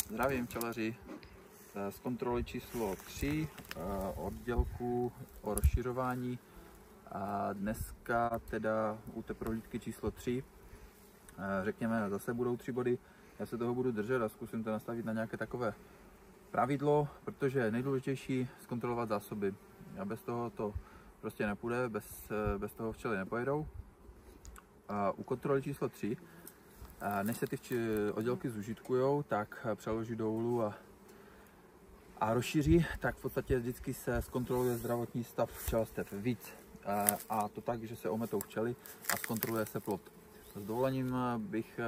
Zdravím včelaři z kontroly číslo 3 oddělku o rozšiřování. A dneska teda u té prohlídky číslo 3, řekněme, zase budou 3 body. Já se toho budu držet a zkusím to nastavit na nějaké takové pravidlo, protože je nejdůležitější zkontrolovat zásoby. A bez toho to prostě nepůjde, bez toho včely nepojedou. U kontroly číslo 3, než se ty oddělky zužitkujou, tak přeloží do úlu a rozšíří, tak v podstatě vždycky se zkontroluje zdravotní stav včelstev víc. A to tak, že se ometou včely a zkontroluje se plod. S dovolením bych,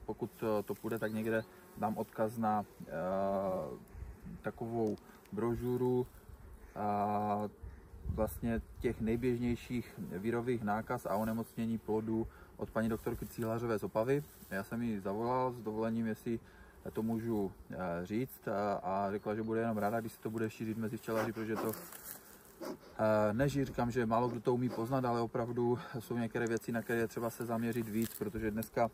pokud to půjde, tak někde dám odkaz na takovou brožuru vlastně těch nejběžnějších virových nákaz a onemocnění plodů od paní doktorky Cihlářové z Opavy. Já jsem ji zavolal s dovolením, jestli to můžu říct, a řekla, že bude jenom ráda, když se to bude šířit mezi včelaři, protože to než říkám, že málo kdo to umí poznat, ale opravdu jsou některé věci, na které třeba se zaměřit víc, protože dneska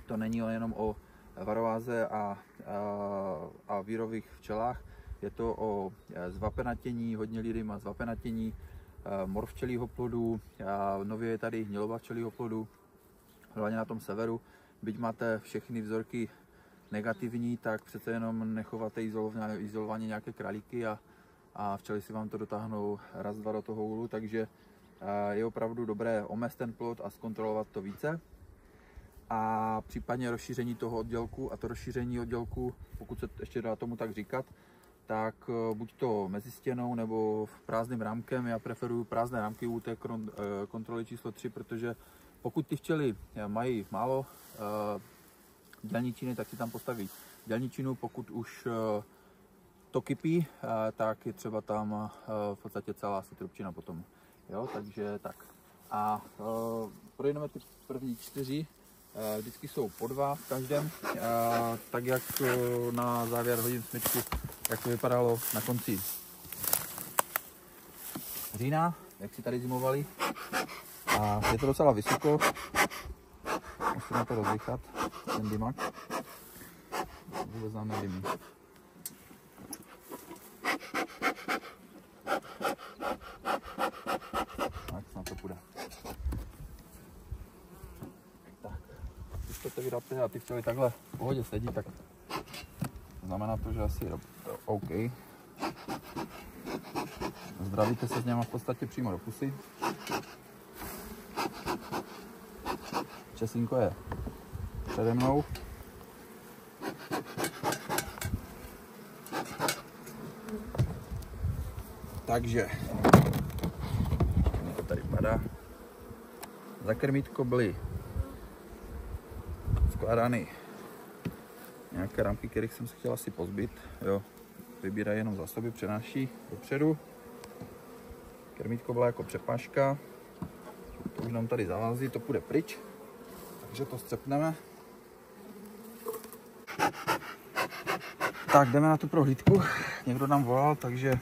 to není jenom o varováze a vírových včelách. Je to o zvapenatění, hodně lidí má zvapenatění, mor včelího plodu, nově je tady hniloba včelího plodu, hlavně na tom severu. Byť máte všechny vzorky negativní, tak přece jenom nechováte izolovaně nějaké králíky a včely si vám to dotáhnou raz, dva do toho úlu, takže je opravdu dobré omést ten plod a zkontrolovat to více. A případně rozšíření toho oddělku, a to rozšíření oddělku, pokud se ještě dá tomu tak říkat, tak buď to mezi stěnou nebo prázdným rámkem. Já preferuju prázdné rámky u té kontroly číslo 3, protože pokud ty včely mají málo dělničiny, tak si tam postaví dělničinu. Pokud už to kypí, tak je třeba tam v podstatě celá trubčina potom. Jo, takže tak. A projdeme ty první 4. Vždycky jsou po 2 v každém, tak jak na závěr hodím smyčku, jak to vypadalo na konci října, jak si tady zimovali. A je to docela vysoko, musíme to rozdýchat, ten dymak, vůbec nám nedymí. Tak snad to půjde. Když to vydáte a ty včely takhle v pohodě sedí, tak znamená to, že asi je OK. Zdravíte se s něma v podstatě přímo do pusy. Česínko je přede mnou. Takže to tady padá. Za krmítko byly skládány nějaké rámky, kterých jsem se chtěl asi pozbyt. Jo, vybírají jenom zásoby, přenáší dopředu. Krmítko byla jako přepážka. To už nám tady zalází, to půjde pryč. Takže to střepneme. Tak, jdeme na tu prohlídku. Někdo nám volal, takže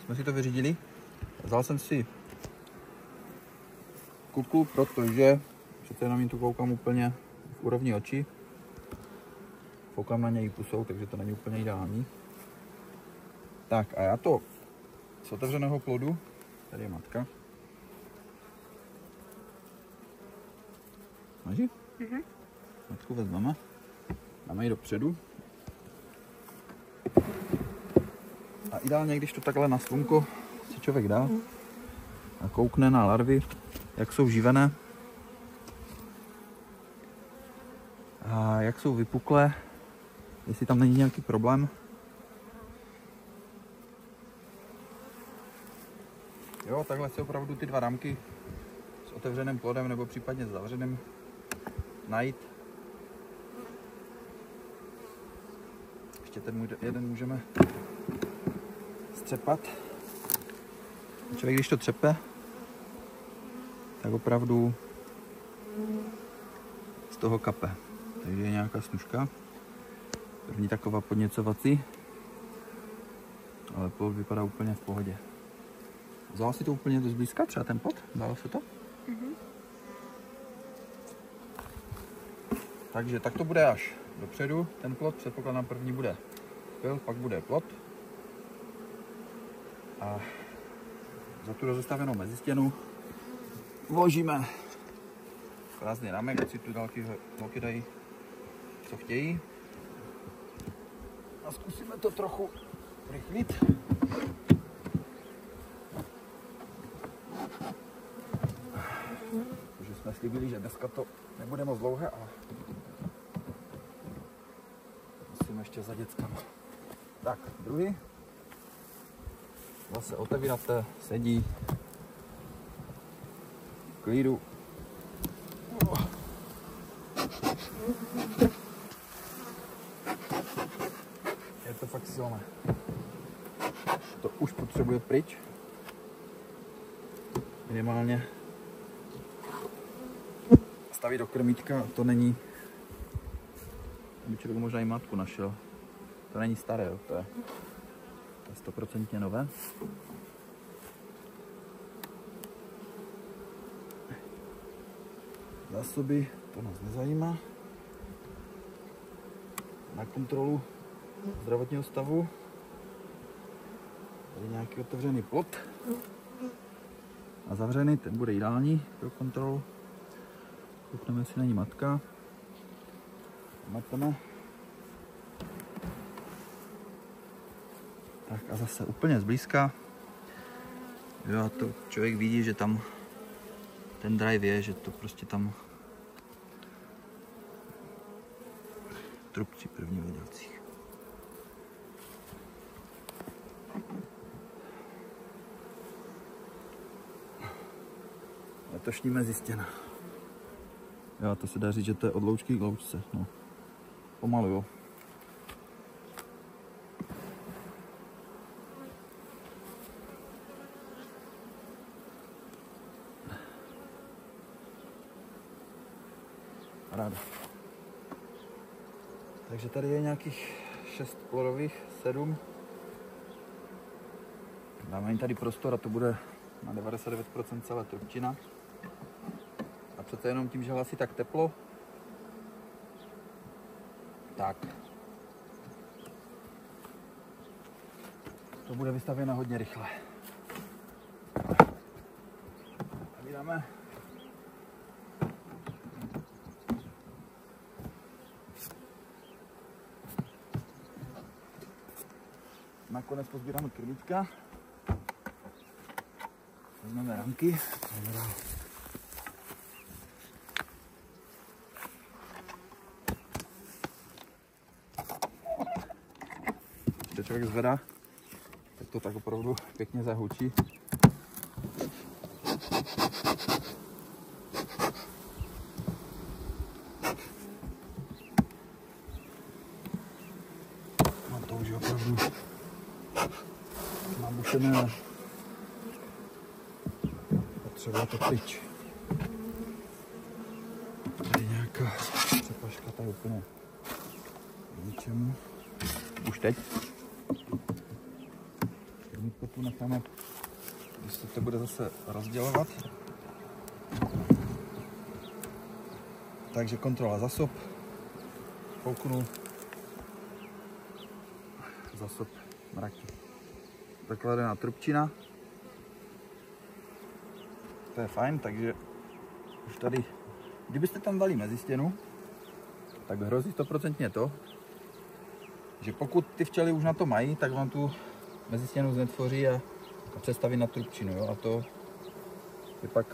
jsme si to vyřídili. Vzal jsem si kuku, protože přece jenom jim tu koukám úplně v úrovni očí. Koukám na něj pusou, takže to není úplně ideální. Tak a já to z otevřeného plodu, tady je matka. Máži? Matku vezmeme, dáme ji dopředu. A ideálně, když to takhle na slunko si člověk dá a koukne na larvy, jak jsou živené a jak jsou vypuklé, jestli tam není nějaký problém. Jo, takhle si opravdu ty 2 rámky s otevřeným plodem nebo případně s zavřeným najít. Ještě ten jeden můžeme střepat. Člověk, když to třepe, tak opravdu z toho kape. Takže je nějaká snužka. První taková podněcovací. Ale plod vypadá úplně v pohodě. Vzala si to úplně dost blízka, třeba ten pot? Dalo se to? Takže tak to bude až dopředu ten plot, předpokládám první bude pyl, pak bude plot. A za tu rozestavenou mezistěnu vložíme krásný rámek, ať si tu holky dají, co chtějí. A zkusíme to trochu rychlit. Protože jsme slíbili, že dneska to nebude moc dlouhé, ale musíme ještě za dětskama. Tak, druhý. Zase otevíraté, sedí. V klidu. Je to fakt silné. To už potřebuje pryč. Minimálně stavit do krmítka, to není, by člověk možná i matku našel. To není staré, jo, to je 100% nové. Zásoby, to nás nezajímá. Na kontrolu zdravotního stavu. Tady nějaký otevřený plot. A zavřený, ten bude ideální pro kontrolu. Koukneme, jestli není matka. Mateme. Tak a zase úplně zblízka. Jo, to člověk vidí, že tam ten drive je, že to prostě tam trubci první vedoucích. Letošní mezistěna. Jo, to se dá říct, že to je od loučky k loučce. No. Pomalu, jo. Ráda. Takže tady je nějakých 6 plorových, 7. Dáme jim tady prostor a to bude na 99% celé trubčina. A přece jenom tím, že hlasí tak teplo, tak to bude vystavěno hodně rychle. Tady dáme nakonec pozbíráme krvítka. Vezmeme ramky. Když člověk zvedá, tak to tak opravdu pěkně zahučí. No to už je opravdu nabušené. Potřeba to pryč. Tady nějaká přepaška, ta je úplně k ničemu. Už teď. Krmítko tu necháme, když se to bude zase rozdělovat. Takže kontrola zásob. Kouknu. Zásob mraky. Zakladená trubčina. To je fajn, takže už tady, kdybyste tam dali mezistěnu, tak hrozí 100% to, že pokud ty včely už na to mají, tak vám tu mezistěnu znetvoří a přestaví na trubčinu, jo? A to je pak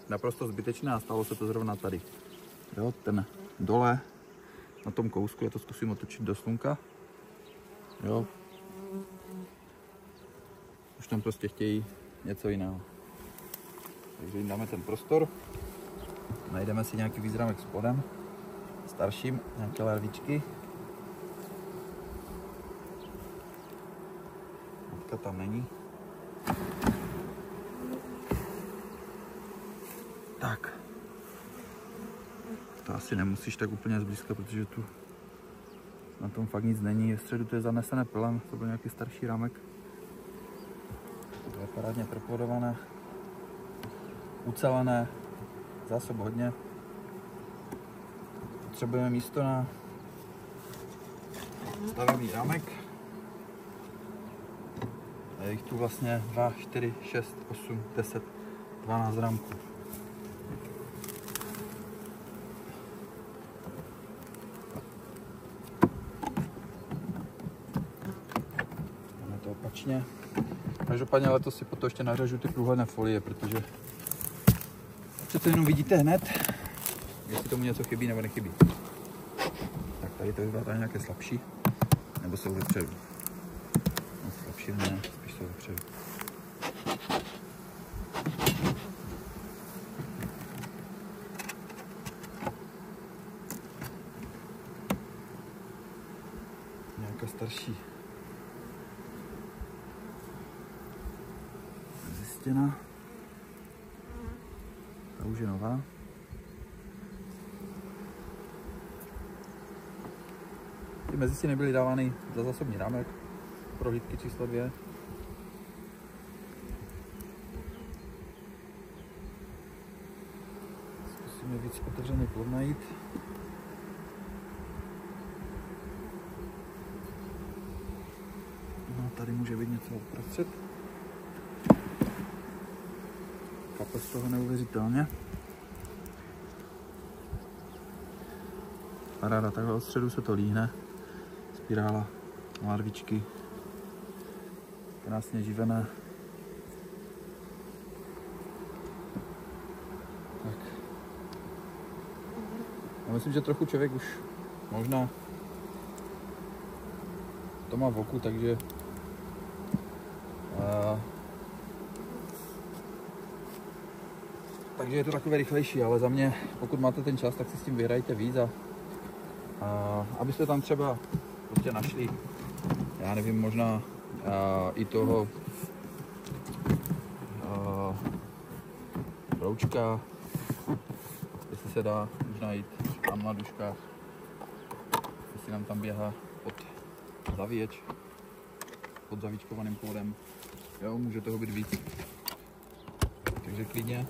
naprosto zbytečné a stalo se to zrovna tady. Jo? Ten dole na tom kousku, já to zkusím otočit do slunka, jo? Už tam prostě chtějí něco jiného. Takže jim dáme ten prostor, najdeme si nějaký výzramek s plodem, starším, nějaké larvičky. Matka tam není. Tak. To asi nemusíš tak úplně zblízka, protože tu na tom fakt nic není. Ve středu to je zanesené pilem, to byl nějaký starší rámek. To je parádně proplodované. Ucelené, zásob hodně. Potřebujeme místo na stavební rámek. A je jich tu vlastně 2, 4, 6, 8, 10, 12 rámků. Máme to opačně. Každopádně letos si po to ještě nařežu ty průhledné folie, protože přece jenom vidíte hned, jestli tomu něco chybí nebo nechybí. Tak tady to vypadá nějaké slabší, nebo jsou vepředu. No, slabší ne, spíš jsou vepředu. Nějaká starší zjistěna. Ta už je nová. Ty mezistěny byly dávány za zásobní rámek. Prohlídky číslo 2. Zkusíme víc otevřený plod najít. No, tady může být něco uprostřed. Kape z toho neuvěřitelně. Paráda, takhle od středu se to líhne. Spirála, larvičky. Krásně živené. Tak. Já myslím, že trochu člověk už možná to má v oku, takže takže je to takové rychlejší, ale za mě, pokud máte ten čas, tak si s tím vyhrajte víc a abyste tam třeba prostě našli, já nevím, možná i toho broučka, jestli se dá možná jít tam na duškách, jestli nám tam běhá pod zavěč, pod zavíčkovaným plodem, jo, může toho být víc, takže klidně,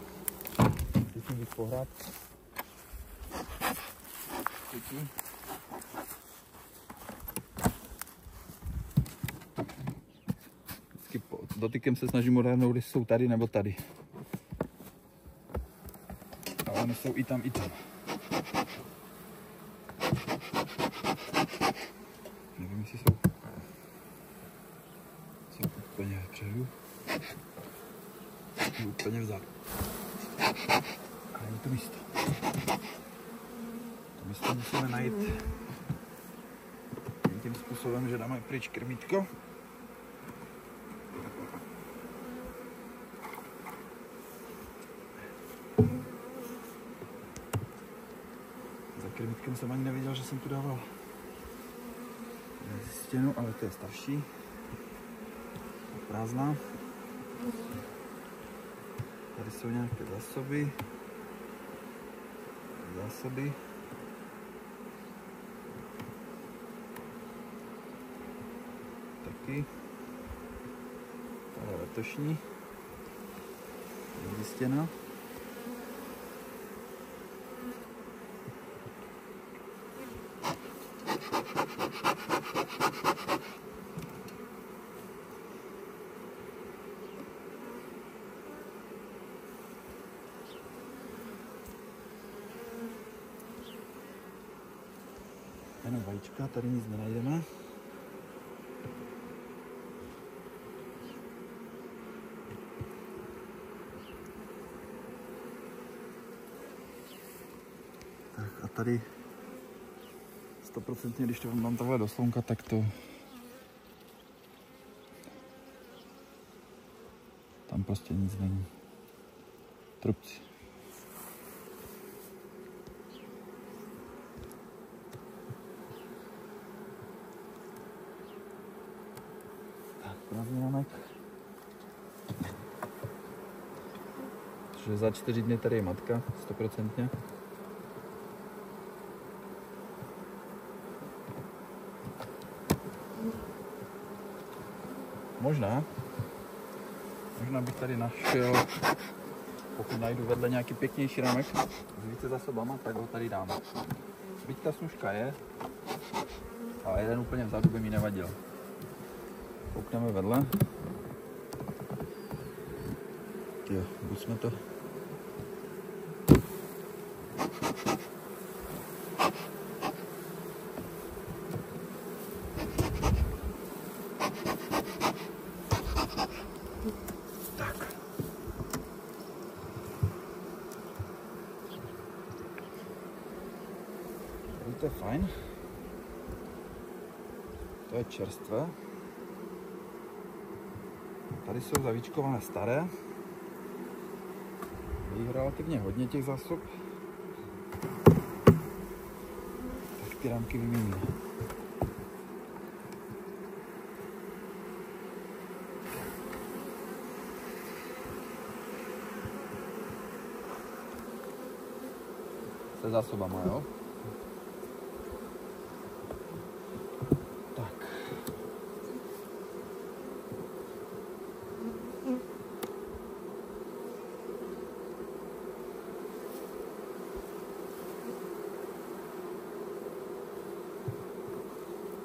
zkusím víc pohrát. Dotykem se snažím odhadnout, jestli jsou tady nebo tady. Ale oni jsou i tam, i tam. Nevím, jestli jsou úplně vpředu. Jsou úplně vzadu. A není to místo. To místo musíme najít tím způsobem, že dáme pryč krmítko. Za krmítkem jsem ani nevěděl, že jsem tu dával stěnu, ale to je starší. Prázdná. Tady jsou nějaké zásoby. Taky. Tady letošní. Zjistěna. Jenom vajíčka, tady nic nenajdeme. Tak a tady 100%, když to mám takhle do slunka, tak to tam prostě nic není. Trubci. Prázdný rámek. Takže za 4 dny tady je matka, 100%. Možná bych tady našel, pokud najdu vedle nějaký pěknější rámek s více zásobama, tak ho tady dám. Byť ta snužka je, Ale jeden úplně vzadu by mi nevadil. Koukneme vedle. Jo, pusme to. Tak. To je fajn. To je čerstvé. Tady jsou zavíčkované staré. Je jich relativně hodně těch zásob. Tak ty rámky vyměníme. Se zásobama, jo?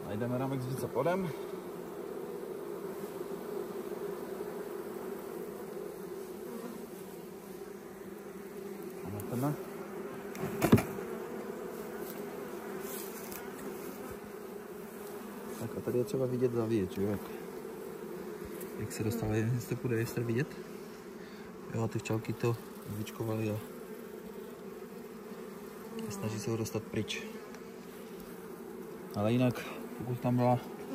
Najdeme rámek s více podem. A tak a tady je třeba vidět zavíječ, jo? Jak se dostávají, jestli to bude ještě vidět. Jo, a ty včelky to zvíčkovaly a snaží se ho dostat pryč. Ale jinak,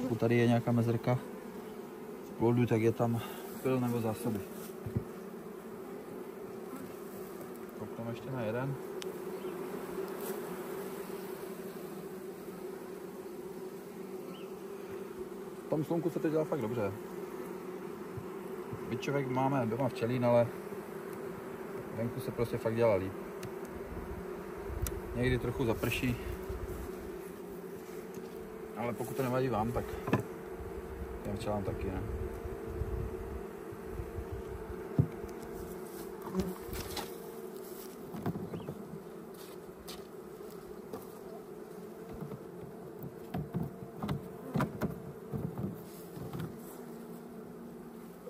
pokud tady je nějaká mezerka v plodu, tak je tam pil nebo zásoby. Koukneme ještě na jeden. V tom slunku se to dělá fakt dobře. Byť člověk máme doma včelín, ale venku se prostě fakt dělá líp. Někdy trochu zaprší, ale pokud to nevadí vám, tak těm včelám taky, ne?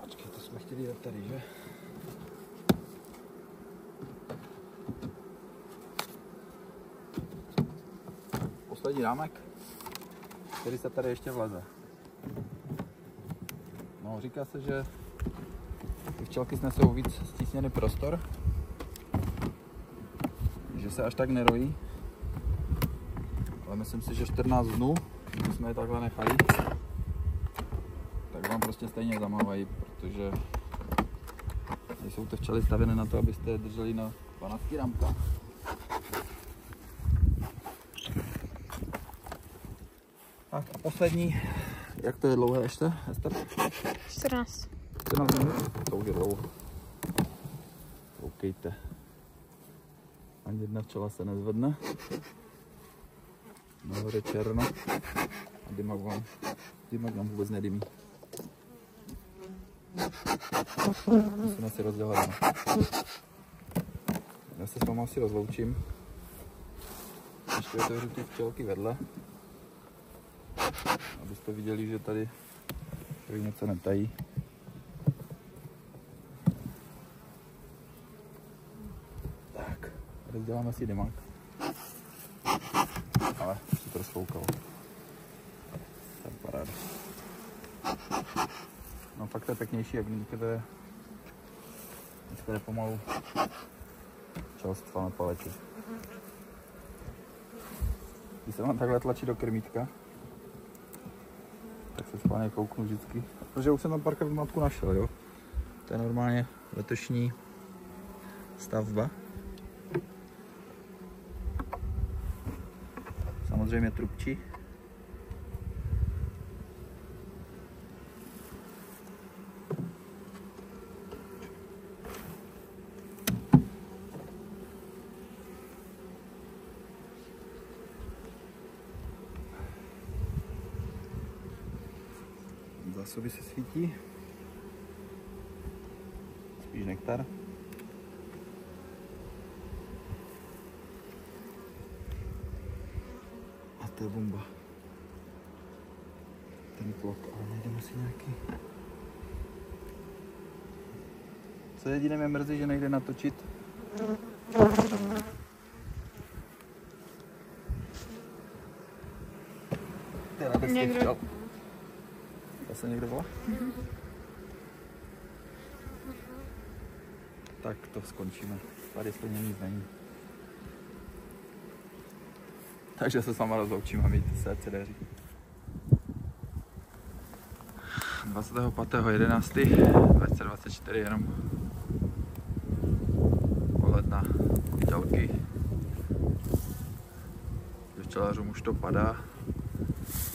Počkej, to jsme chtěli dát tady, že? Poslední rámek, který se tady ještě vleze. No, říká se, že ty včelky snesou víc stísněný prostor, že se až tak nerojí, ale myslím si, že 14 dnů, když jsme je takhle nechali, tak vám prostě stejně zamávají, protože nejsou ty včely stavěné na to, abyste je drželi na 12 rámkách. Tak a poslední, jak to je dlouhé ještě, Ester? 14. 14 minut? To už je dlouho. Koukejte. Ani jedna včela se nezvedne. Nahoře černo. A dymak vám vůbec nedymí. Musíme si rozdělat. Já se s vámi asi rozloučím. Ještě otevřu ty včelky vedle. Abyste viděli, že tady něco netají. Tak, rozděláme si dymák. Ale už se to rozfoukalo. Tak paráda. No fakt to je pěknější, jak někde pomalu čelstva na paletě. Když se mám takhle tlačí do krmítka, tak se schválně kouknu vždycky, protože už jsem tam párkrát matku našel, jo. To je normálně letošní stavba. Samozřejmě trubčí. Zásoby se svítí. Spíš nektar. A to je bomba. ten plot, ale najdeme si nějaký. Co jediné mě mrzí, že nejde natočit. Někdo. Zase někdo volá? Tak to skončíme. Tady stejně nic není. Takže se sama rozloučím a mějte se, cedéři. 25.11.2024 jenom pohled na včelky. Do včelařům už to padá.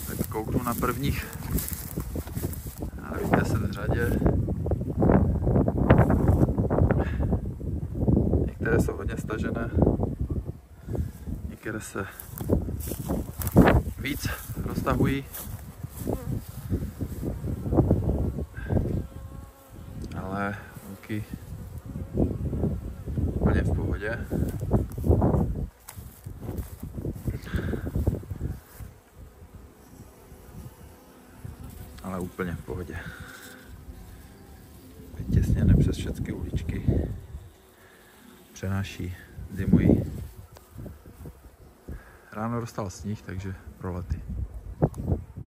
Tak kouknu na prvních. A vidíte se v řadě. Některé jsou hodně stažené. Některé se víc roztahují. Ale luky úplně v pohodě. Ale úplně v pohodě. Vytěsněné přes všechny uličky. Přenáší, zimují. Ráno dostal sníh, takže prolety.